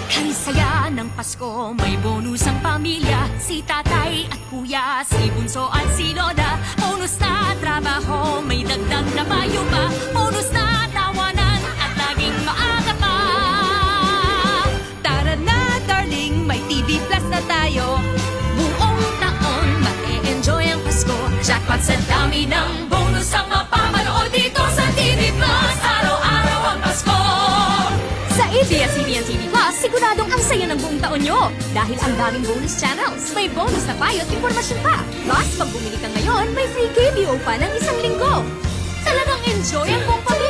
Kay saya ng Pasko, may bonus ang pamilya. Si tatay at kuya, si bunso at si lola. Bonus na trabaho, may dagdag na payo pa. Bonus na tawanan at laging maaga pa. Tara na darling, may TV Plus na tayo. Buong taon, ma-e-enjoy ang Pasko. Jackpot sa dami ng bonus ang mapapanood dito sa TV Plus. Araw-araw ang Pasko. Sa ABS-CBN TV Plus, siguradong ang saya ng buong taon nyo. Dahil ang daming bonus channels, may bonus na payo at impormasyon pa. Plus, pag bumili ka ngayon, may free KBO pa ng 1 linggo. Talagang enjoy ang buong pamilya.